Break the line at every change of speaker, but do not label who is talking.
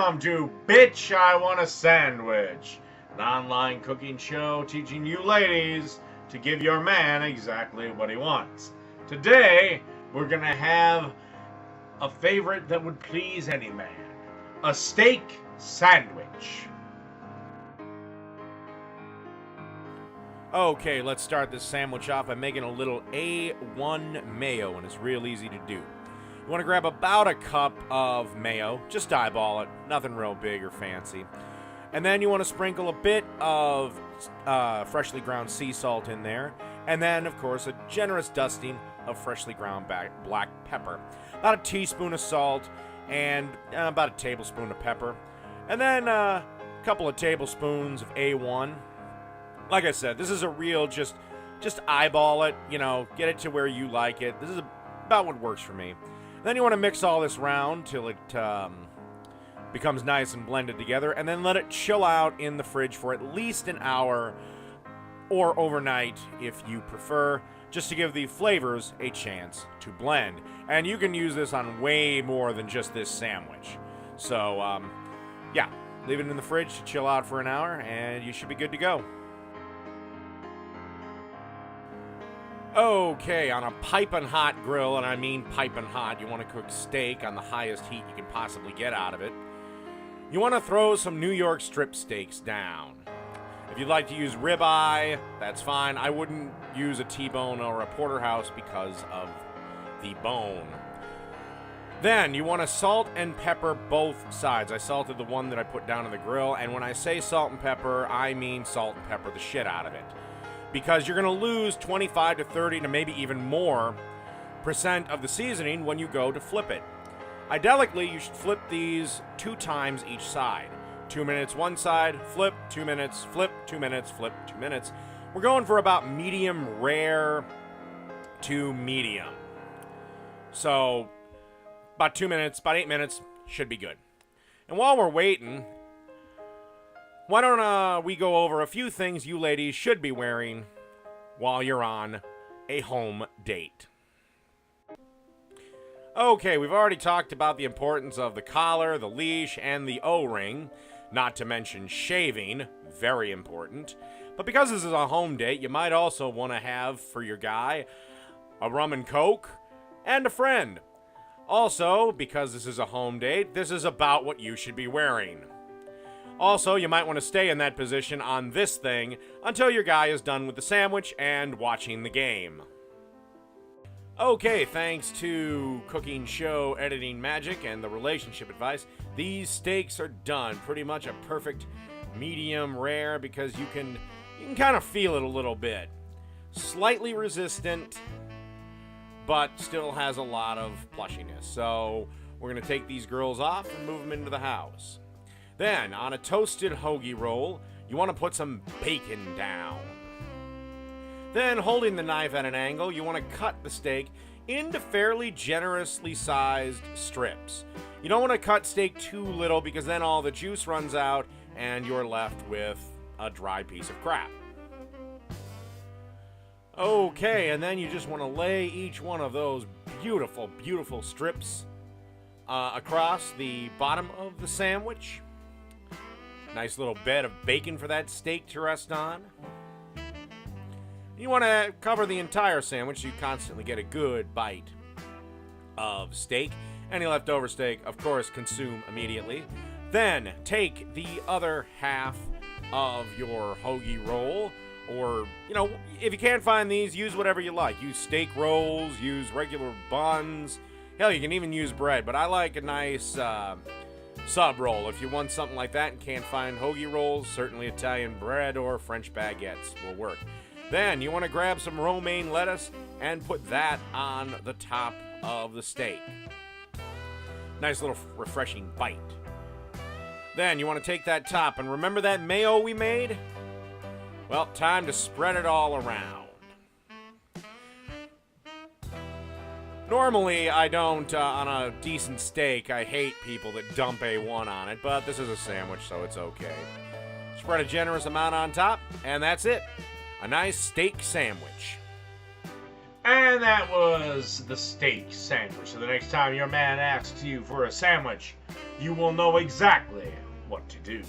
Welcome to Bitch, I Want a Sandwich, an online cooking show teaching you ladies to give your man exactly what he wants. Today, we're going to have a favorite that would please any man, a steak sandwich.
Okay, let's start this sandwich off by making a little A1 mayo, and it's real easy to do. You want to grab about a cup of mayo, just eyeball it, nothing real big or fancy. And then you want to sprinkle a bit of freshly ground sea salt in there, and then, of course, a generous dusting of freshly ground black pepper. About a teaspoon of salt, and about a tablespoon of pepper. And then a couple of tablespoons of A1. Like I said, this is a real just eyeball it, get it to where you like it. This is about what works for me. Then you want to mix all this around till it becomes nice and blended together, and then let it chill out in the fridge for at least an hour or overnight if you prefer, just to give the flavors a chance to blend. And you can use this on way more than just this sandwich. So, yeah, leave it in the fridge to chill out for an hour, and you should be good to go. Okay, on a piping hot grill, and I mean piping hot, you want to cook steak on the highest heat you can possibly get out of it. You want to throw some New York strip steaks down. If you'd like to use ribeye, that's fine. I wouldn't use a T-bone or a porterhouse because of the bone. Then you want to salt and pepper both sides. I salted the one that I put down on the grill, and when I say salt and pepper, I mean salt and pepper the shit out of it. Because you're going to lose 25 to 30 to maybe even more % of the seasoning when you go to flip it. Ideally, you should flip these 2 times each side. 2 minutes one side, flip, 2 minutes, flip, 2 minutes, flip, 2 minutes. We're going for about medium rare to medium. So, about 2 minutes, about 8 minutes, should be good. And while we're waiting, why don't we go over a few things you ladies should be wearing while you're on a home date. Okay, we've already talked about the importance of the collar, the leash, and the O-ring, not to mention shaving, very important. But because this is a home date, you might also want to have, for your guy, a rum and coke and a friend. Also, because this is a home date, this is about what you should be wearing. Also, you might want to stay in that position on this thing until your guy is done with the sandwich and watching the game. Okay, thanks to cooking show editing magic and the relationship advice, these steaks are done. Pretty much a perfect medium rare because you can kind of feel it a little bit. Slightly resistant, but still has a lot of plushiness. So we're going to take these girls off and move them into the house. Then, on a toasted hoagie roll, you want to put some bacon down. Then, holding the knife at an angle, you want to cut the steak into fairly generously sized strips. You don't want to cut steak too little because then all the juice runs out and you're left with a dry piece of crap. Okay, and then you just want to lay each one of those beautiful, beautiful strips across the bottom of the sandwich. Nice little bed of bacon for that steak to rest on. You want to cover the entire sandwich so you constantly get a good bite of steak. Any leftover steak, of course, consume immediately. Then take the other half of your hoagie roll, or, if you can't find these, use whatever you like. Use steak rolls, use regular buns. Hell, you can even use bread, but I like a nice sub roll. If you want something like that and can't find hoagie rolls, certainly Italian bread or French baguettes will work. Then you want to grab some romaine lettuce and put that on the top of the steak. Nice little refreshing bite. Then you want to take that top, and remember that mayo we made? Well, time to spread it all around. Normally, I don't, on a decent steak, I hate people that dump A1 on it, but this is a sandwich, so it's okay. Spread a generous amount on top, and that's it. A nice steak sandwich.
And that was the steak sandwich. So the next time your man asks you for a sandwich, you will know exactly what to do.